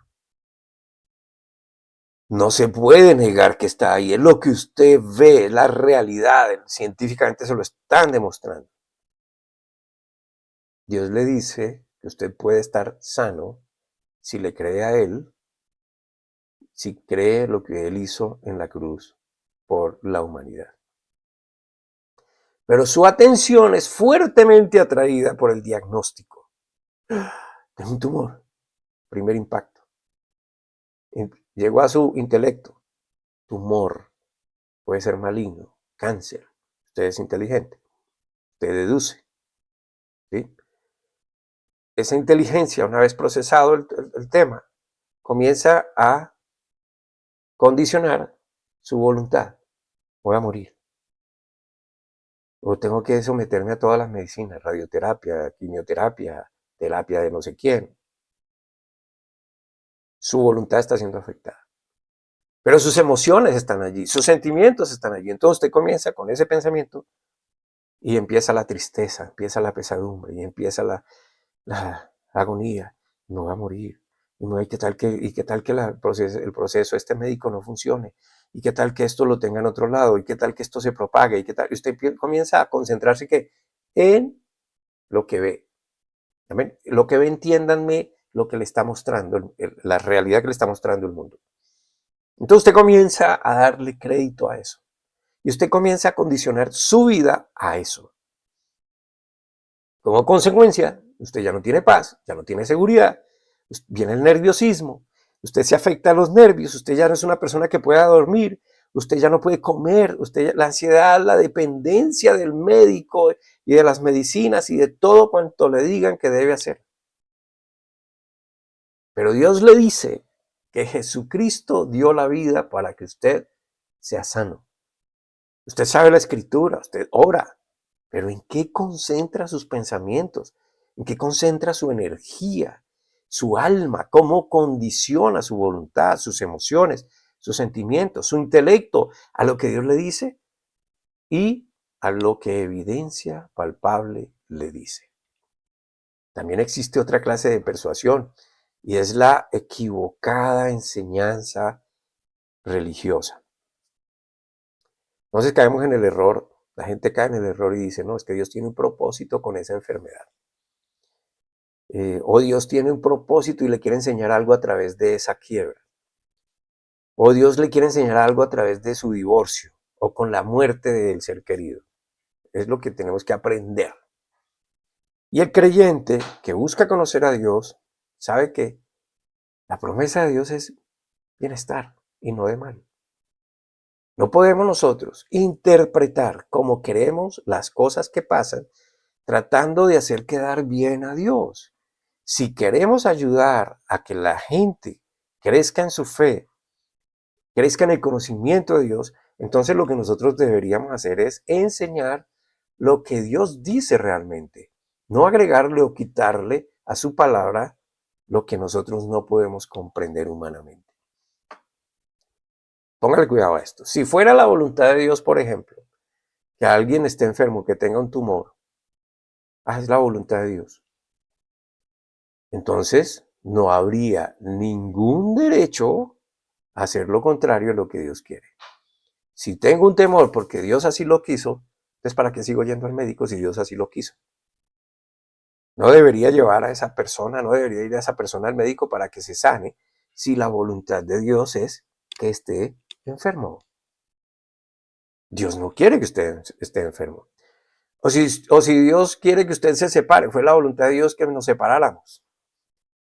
Speaker 2: No se puede negar que está ahí. Es lo que usted ve, es la realidad. Científicamente se lo están demostrando. Dios le dice que usted puede estar sano si le cree a Él, si cree lo que Él hizo en la cruz por la humanidad. Pero su atención es fuertemente atraída por el diagnóstico. Tengo un tumor. Primer impacto. Llegó a su intelecto. Tumor. Puede ser maligno. Cáncer. Usted es inteligente. Usted deduce. ¿Sí? Esa inteligencia, una vez procesado el tema, comienza a condicionar su voluntad. Voy a morir. O tengo que someterme a todas las medicinas, radioterapia, quimioterapia, terapia de no sé quién. Su voluntad está siendo afectada. Pero sus emociones están allí, sus sentimientos están allí. Entonces usted comienza con ese pensamiento y empieza la tristeza, empieza la pesadumbre y empieza la agonía. No va a morir. Y no hay qué tal que el proceso este médico no funcione. Y qué tal que esto lo tenga en otro lado. Y qué tal que esto se propague. Y qué tal. Y usted comienza a concentrarse en lo que ve. ¿Amén? Lo que ve, entiéndanme lo que le está mostrando, la realidad que le está mostrando el mundo. Entonces usted comienza a darle crédito a eso. Y usted comienza a condicionar su vida a eso. Como consecuencia, usted ya no tiene paz, ya no tiene seguridad, viene el nerviosismo, usted se afecta a los nervios, usted ya no es una persona que pueda dormir, usted ya no puede comer, la ansiedad, la dependencia del médico y de las medicinas y de todo cuanto le digan que debe hacer. Pero Dios le dice que Jesucristo dio la vida para que usted sea sano. Usted sabe la escritura, usted ora, pero ¿en qué concentra sus pensamientos? ¿En qué concentra su energía? su alma, cómo condiciona su voluntad, sus emociones, sus sentimientos, su intelecto a lo que Dios le dice y a lo que evidencia palpable le dice. También existe otra clase de persuasión y es la equivocada enseñanza religiosa. Entonces caemos en el error, la gente cae en el error y dice, no, es que Dios tiene un propósito con esa enfermedad. O Dios tiene un propósito y le quiere enseñar algo a través de esa quiebra. O Dios le quiere enseñar algo a través de su divorcio o con la muerte del ser querido. Es lo que tenemos que aprender. Y el creyente que busca conocer a Dios sabe que la promesa de Dios es bienestar y no de mal. No podemos nosotros interpretar como queremos las cosas que pasan tratando de hacer quedar bien a Dios. Si queremos ayudar a que la gente crezca en su fe, crezca en el conocimiento de Dios, entonces lo que nosotros deberíamos hacer es enseñar lo que Dios dice realmente, no agregarle o quitarle a su palabra lo que nosotros no podemos comprender humanamente. Póngale cuidado a esto. Si fuera la voluntad de Dios, por ejemplo, que alguien esté enfermo, que tenga un tumor, es la voluntad de Dios. Entonces, no habría ningún derecho a hacer lo contrario de lo que Dios quiere. Si tengo un temor porque Dios así lo quiso, entonces ¿para qué sigo yendo al médico si Dios así lo quiso? No debería llevar a esa persona, no debería ir a esa persona al médico para que se sane si la voluntad de Dios es que esté enfermo. Dios no quiere que usted esté enfermo. O si Dios quiere que usted se separe, fue la voluntad de Dios que nos separáramos.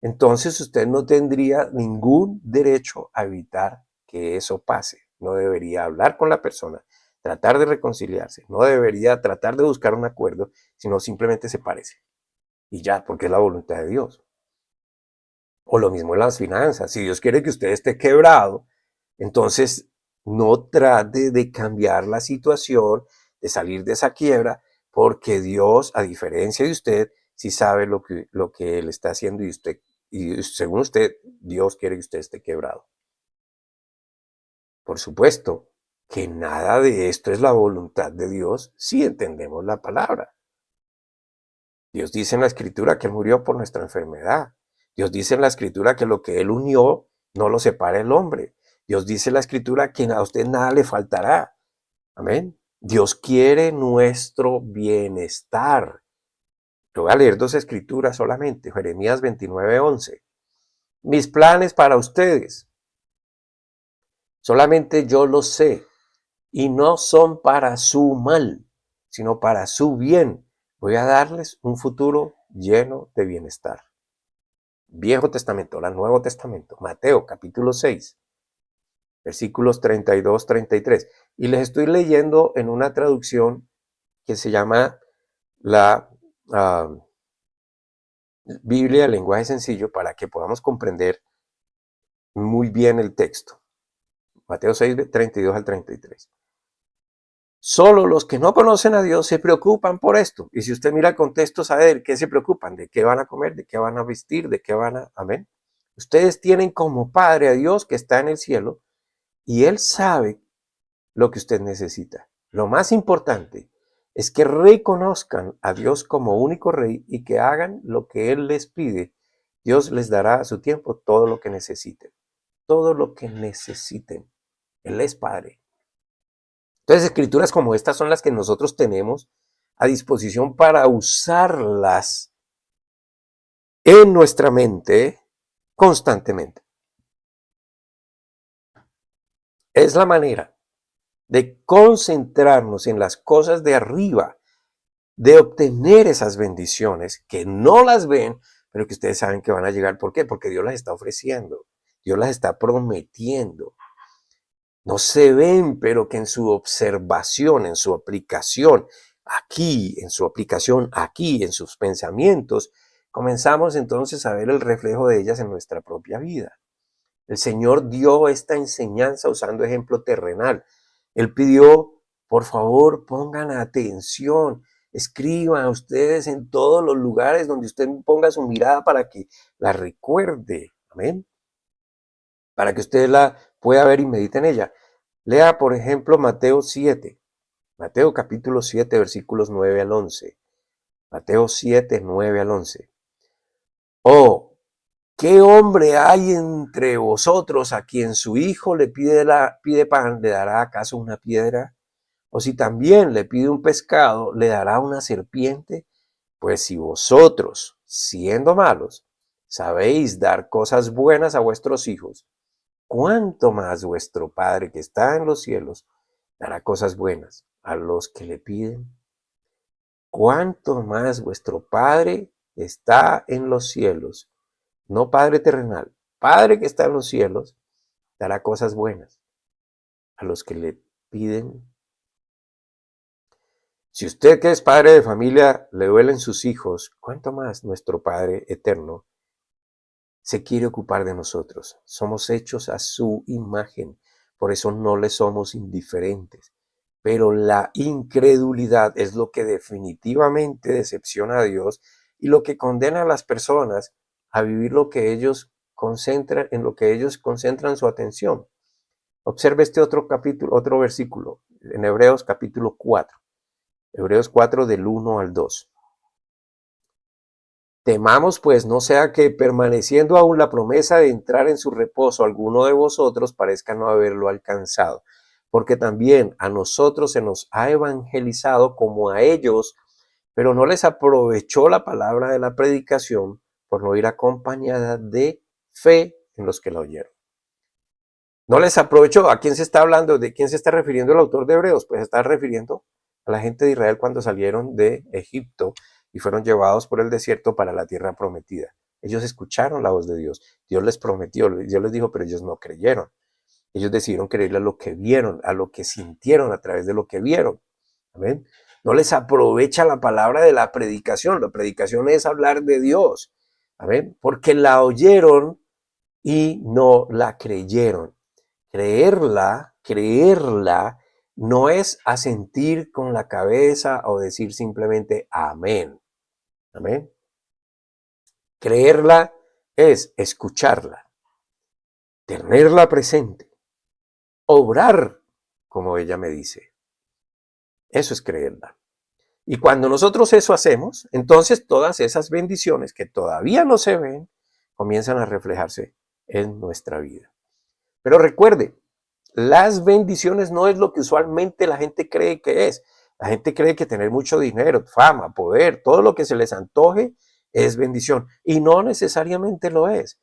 Speaker 2: Entonces usted no tendría ningún derecho a evitar que eso pase. No debería hablar con la persona, tratar de reconciliarse, no debería tratar de buscar un acuerdo, sino simplemente sepárese. Y ya, porque es la voluntad de Dios. O lo mismo en las finanzas. Si Dios quiere que usted esté quebrado, entonces no trate de cambiar la situación, de salir de esa quiebra, porque Dios, a diferencia de usted, sí sabe lo que Él está haciendo y según usted, Dios quiere que usted esté quebrado. Por supuesto que nada de esto es la voluntad de Dios si entendemos la palabra. Dios dice en la Escritura que Él murió por nuestra enfermedad. Dios dice en la Escritura que lo que Él unió no lo separa el hombre. Dios dice en la Escritura que a usted nada le faltará. Amén. Dios quiere nuestro bienestar. Yo voy a leer 2 escrituras solamente. Jeremías 29:11. Mis planes para ustedes, solamente yo los sé, y no son para su mal, sino para su bien. Voy a darles un futuro lleno de bienestar. Viejo Testamento, Nuevo Testamento, Mateo capítulo 6, versículos 32-33. Y les estoy leyendo en una traducción que se llama la Biblia, lenguaje sencillo, para que podamos comprender muy bien el texto. Mateo 6, 32-33. Solo los que no conocen a Dios se preocupan por esto. Y si usted mira el contexto, sabe de qué se preocupan, de qué van a comer, de qué van a vestir, de qué van a... Amén. Ustedes tienen como Padre a Dios que está en el cielo y Él sabe lo que usted necesita. Lo más importante es que reconozcan a Dios como único Rey y que hagan lo que Él les pide. Dios les dará a su tiempo todo lo que necesiten. Todo lo que necesiten. Él es Padre. Entonces, escrituras como estas son las que nosotros tenemos a disposición para usarlas en nuestra mente constantemente. Es la manera de concentrarnos en las cosas de arriba, de obtener esas bendiciones que no las ven, pero que ustedes saben que van a llegar. ¿Por qué? Porque Dios las está ofreciendo, Dios las está prometiendo. No se ven, pero que en su observación, en su aplicación aquí, en su aplicación aquí, en sus pensamientos, comenzamos entonces a ver el reflejo de ellas en nuestra propia vida. El Señor dio esta enseñanza usando ejemplo terrenal. Él pidió, por favor, pongan atención escriban ustedes en todos los lugares donde usted ponga su mirada para que la recuerde. Amén. Para que usted la pueda ver y medite en ella. Lea, por ejemplo, Mateo 7. Mateo capítulo 7, versículos 9 al 11. Mateo 7, 9 al 11. Oh, ¿qué hombre hay entre vosotros a quien su hijo le pide pan, le dará acaso una piedra? O si también le pide un pescado, le dará una serpiente. Pues si vosotros, siendo malos, sabéis dar cosas buenas a vuestros hijos, ¿cuánto más vuestro Padre que está en los cielos dará cosas buenas a los que le piden? ¿Cuánto más vuestro Padre está en los cielos, no Padre terrenal, Padre que está en los cielos, dará cosas buenas a los que le piden? Si usted que es padre de familia le duelen sus hijos, ¿cuánto más nuestro Padre eterno se quiere ocupar de nosotros? Somos hechos a su imagen, por eso no le somos indiferentes. Pero la incredulidad es lo que definitivamente decepciona a Dios y lo que condena a las personas a vivir lo que ellos concentran, en lo que ellos concentran su atención. Observe este otro capítulo, otro versículo, en Hebreos capítulo 4. Hebreos 4 del 1 al 2. Temamos pues no sea que permaneciendo aún la promesa de entrar en su reposo alguno de vosotros parezca no haberlo alcanzado, porque también a nosotros se nos ha evangelizado como a ellos, pero no les aprovechó la palabra de la predicación por no ir acompañada de fe en los que la oyeron. No les aprovechó. ¿A quién se está hablando? ¿De quién se está refiriendo el autor de Hebreos? Pues se está refiriendo a la gente de Israel cuando salieron de Egipto y fueron llevados por el desierto para la tierra prometida. Ellos escucharon la voz de Dios. Dios les prometió, Dios les dijo, pero ellos no creyeron. Ellos decidieron creerle a lo que vieron, a lo que sintieron a través de lo que vieron. ¿Amén? No les aprovecha la palabra de la predicación. La predicación es hablar de Dios. ¿Amén? Porque la oyeron y no la creyeron. Creerla no es asentir con la cabeza o decir simplemente amén. Amén. Creerla es escucharla, tenerla presente, obrar como ella me dice. Eso es creerla. Y cuando nosotros eso hacemos, entonces todas esas bendiciones que todavía no se ven, comienzan a reflejarse en nuestra vida. Pero recuerde, las bendiciones no es lo que usualmente la gente cree que es. La gente cree que tener mucho dinero, fama, poder, todo lo que se les antoje es bendición. Y no necesariamente lo es.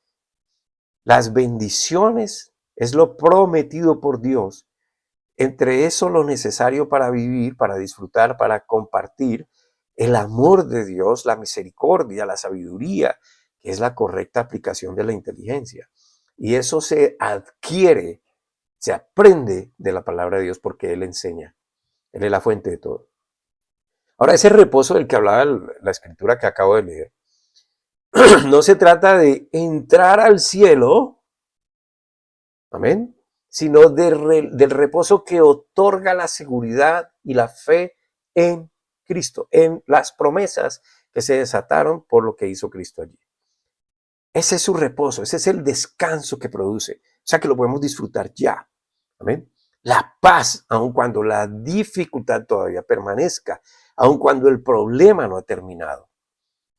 Speaker 2: Las bendiciones es lo prometido por Dios. Entre eso lo necesario para vivir, para disfrutar, para compartir el amor de Dios, la misericordia, la sabiduría, que es la correcta aplicación de la inteligencia. Y eso se adquiere, se aprende de la palabra de Dios porque Él enseña. Él es la fuente de todo. Ahora, ese reposo del que hablaba la escritura que acabo de leer, no se trata de entrar al cielo, amén, sino del reposo que otorga la seguridad y la fe en Cristo, en las promesas que se desataron por lo que hizo Cristo allí. Ese es su reposo, ese es el descanso que produce, o sea que lo podemos disfrutar ya. Amén. La paz, aun cuando la dificultad todavía permanezca, aun cuando el problema no ha terminado.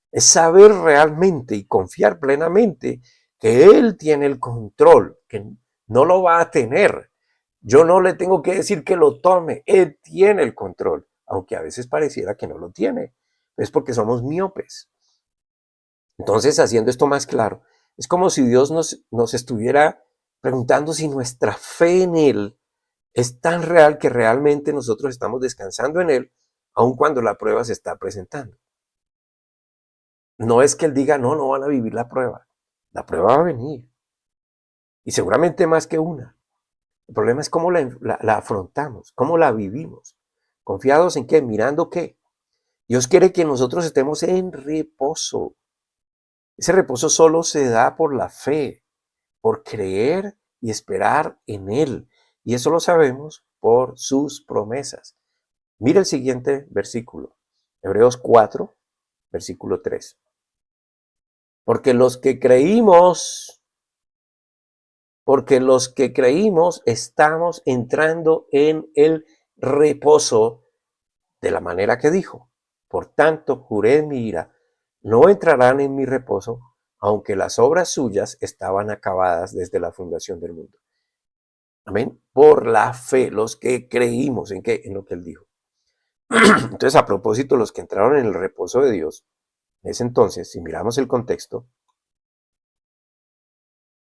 Speaker 2: Es saber realmente y confiar plenamente que Él tiene el control, que no lo va a tener. Yo no le tengo que decir que lo tome, Él tiene el control, aunque a veces pareciera que no lo tiene. Es porque somos miopes. Entonces, haciendo esto más claro, es como si Dios nos estuviera preguntando si nuestra fe en Él es tan real que realmente nosotros estamos descansando en Él, aun cuando la prueba se está presentando. No es que Él diga, no, no van a vivir la prueba. La prueba va a venir. Y seguramente más que una. El problema es cómo la afrontamos, cómo la vivimos. ¿Confiados en qué? ¿Mirando qué? Dios quiere que nosotros estemos en reposo. Ese reposo solo se da por la fe, por creer y esperar en Él. Y eso lo sabemos por sus promesas. Mira el siguiente versículo. Hebreos 4, versículo 3. Porque los que creímos estamos entrando en el reposo de la manera que dijo. Por tanto, juré en mi ira, no entrarán en mi reposo, aunque las obras suyas estaban acabadas desde la fundación del mundo. Amén. Por la fe, los que creímos en qué, en lo que él dijo. Entonces, a propósito, los que entraron en el reposo de Dios, en ese entonces, si miramos el contexto,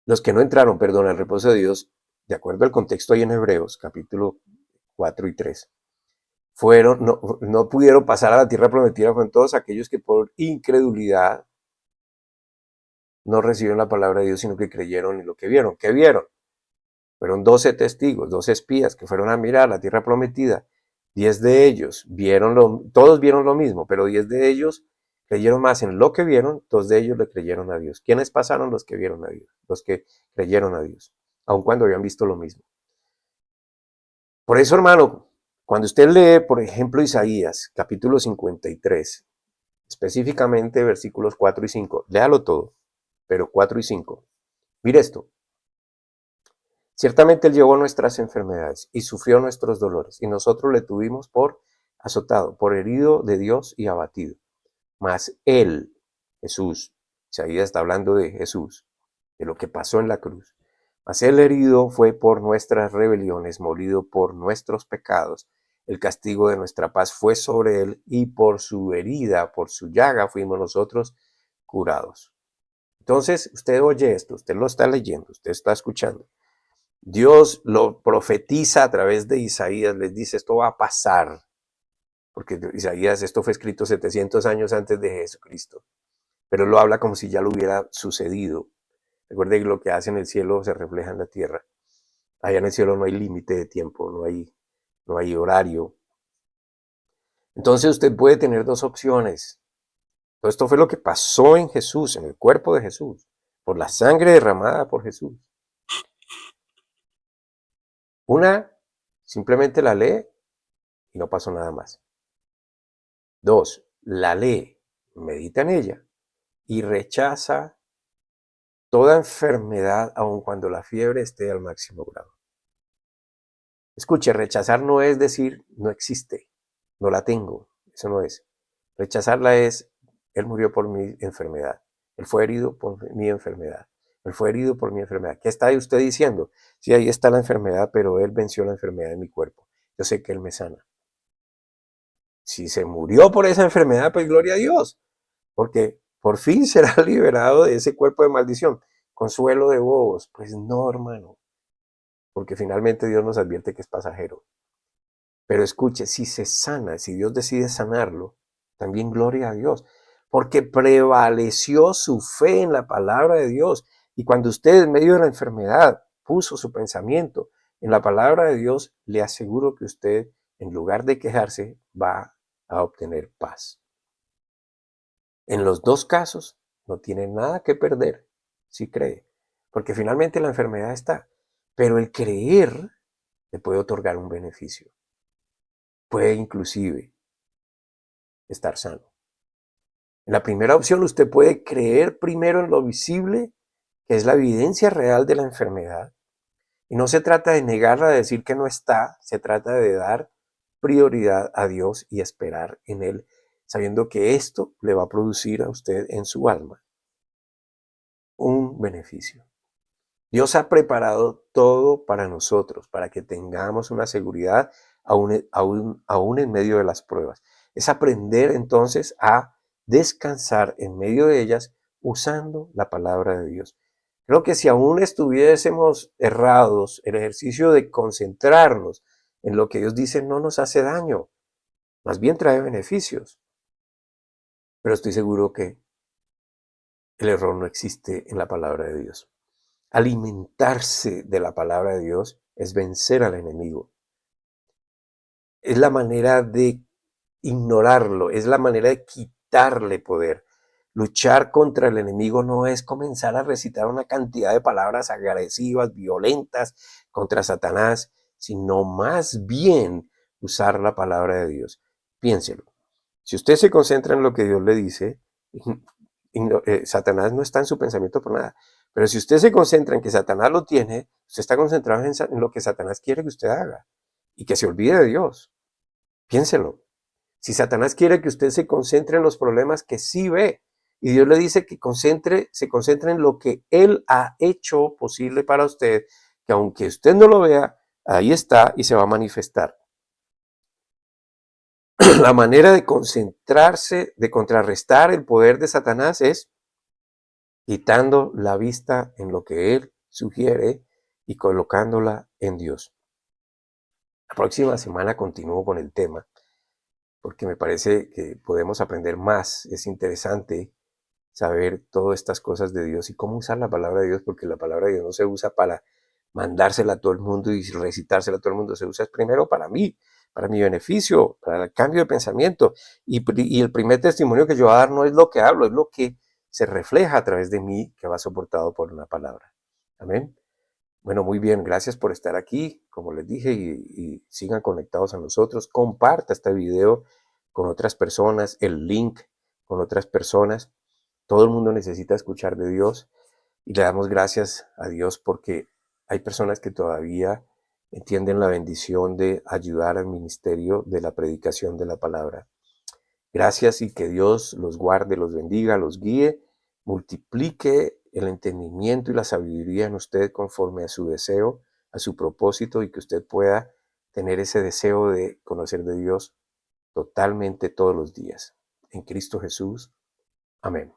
Speaker 2: los que no entraron, perdón, al reposo de Dios, de acuerdo al contexto ahí en Hebreos, capítulo 4 y 3, no pudieron pasar a la tierra prometida, fueron todos aquellos que por incredulidad no recibieron la palabra de Dios, sino que creyeron en lo que vieron. ¿Qué vieron? Fueron 12 testigos, 12 espías que fueron a mirar la tierra prometida. 10 de ellos todos vieron lo mismo, pero 10 de ellos creyeron más en lo que vieron, 2 de ellos le creyeron a Dios. ¿Quiénes pasaron? Los que vieron a Dios, los que creyeron a Dios, aun cuando habían visto lo mismo. Por eso, hermano, cuando usted lee, por ejemplo, Isaías, capítulo 53, específicamente versículos 4 y 5, léalo todo, pero 4 y 5. Mire esto. Ciertamente Él llevó nuestras enfermedades y sufrió nuestros dolores, y nosotros le tuvimos por azotado, por herido de Dios y abatido. Mas Él, Jesús, Isaías está hablando de Jesús, de lo que pasó en la cruz. Mas Él herido fue por nuestras rebeliones, molido por nuestros pecados. El castigo de nuestra paz fue sobre Él, y por su herida, por su llaga, fuimos nosotros curados. Entonces, usted oye esto, usted lo está leyendo, usted está escuchando. Dios lo profetiza a través de Isaías, les dice, esto va a pasar, porque Isaías, esto fue escrito 700 años antes de Jesucristo, pero lo habla como si ya lo hubiera sucedido. Recuerde que lo que hace en el cielo se refleja en la tierra. Allá en el cielo no hay límite de tiempo, no hay horario. Entonces usted puede tener dos opciones. Todo esto fue lo que pasó en Jesús, en el cuerpo de Jesús, por la sangre derramada por Jesús. Una, simplemente la lee y no pasó nada más. 2, la lee, medita en ella y rechaza toda enfermedad aun cuando la fiebre esté al máximo grado. Escuche, rechazar no es decir no existe, no la tengo, eso no es. Rechazarla es, Él murió por mi enfermedad, Él fue herido por mi enfermedad, Él fue herido por mi enfermedad. ¿Qué está usted diciendo? Sí, ahí está la enfermedad, pero Él venció la enfermedad en mi cuerpo. Yo sé que Él me sana. Si se murió por esa enfermedad, pues gloria a Dios, porque por fin será liberado de ese cuerpo de maldición. Consuelo de bobos, pues no, hermano, porque finalmente Dios nos advierte que es pasajero. Pero escuche, si se sana, si Dios decide sanarlo, también gloria a Dios, porque prevaleció su fe en la palabra de Dios. Y cuando usted en medio de la enfermedad puso su pensamiento en la palabra de Dios, le aseguro que usted, en lugar de quejarse, va a obtener paz. En los dos casos no tiene nada que perder si cree, porque finalmente la enfermedad está, pero el creer le puede otorgar un beneficio, puede inclusive estar sano. En la primera opción usted puede creer primero en lo visible, que es la evidencia real de la enfermedad, y no se trata de negarla, de decir que no está, se trata de dar prioridad a Dios y esperar en Él, sabiendo que esto le va a producir a usted en su alma un beneficio. Dios ha preparado todo para nosotros, para que tengamos una seguridad aún en medio de las pruebas. Es aprender entonces a descansar en medio de ellas usando la palabra de Dios. Creo que si aún estuviésemos errados, el ejercicio de concentrarnos en lo que Dios dice no nos hace daño, más bien trae beneficios. Pero estoy seguro que el error no existe en la palabra de Dios. Alimentarse de la palabra de Dios es vencer al enemigo. Es la manera de ignorarlo, es la manera de quitarle poder. Luchar contra el enemigo no es comenzar a recitar una cantidad de palabras agresivas, violentas contra Satanás, sino más bien usar la palabra de Dios. Piénselo. Si usted se concentra en lo que Dios le dice, Satanás no está en su pensamiento por nada. Pero si usted se concentra en que Satanás lo tiene, usted está concentrado en lo que Satanás quiere que usted haga y que se olvide de Dios. Piénselo. Si Satanás quiere que usted se concentre en los problemas que sí ve, y Dios le dice que se concentre en lo que Él ha hecho posible para usted, que aunque usted no lo vea, ahí está y se va a manifestar. La manera de concentrarse, de contrarrestar el poder de Satanás es quitando la vista en lo que Él sugiere y colocándola en Dios. La próxima semana continúo con el tema, porque me parece que podemos aprender más. Es interesante saber todas estas cosas de Dios y cómo usar la palabra de Dios, porque la palabra de Dios no se usa para mandársela a todo el mundo y recitársela a todo el mundo, se usa primero para mí, para mi beneficio, para el cambio de pensamiento. Y el primer testimonio que yo voy a dar no es lo que hablo, es lo que se refleja a través de mí, que va soportado por una palabra. Amén. Bueno, muy bien, gracias por estar aquí, como les dije, y sigan conectados a nosotros. Comparta este video con otras personas, el link con otras personas. Todo el mundo necesita escuchar de Dios y le damos gracias a Dios porque hay personas que todavía entienden la bendición de ayudar al ministerio de la predicación de la palabra. Gracias y que Dios los guarde, los bendiga, los guíe, multiplique el entendimiento y la sabiduría en usted conforme a su deseo, a su propósito, y que usted pueda tener ese deseo de conocer de Dios totalmente todos los días. En Cristo Jesús. Amén.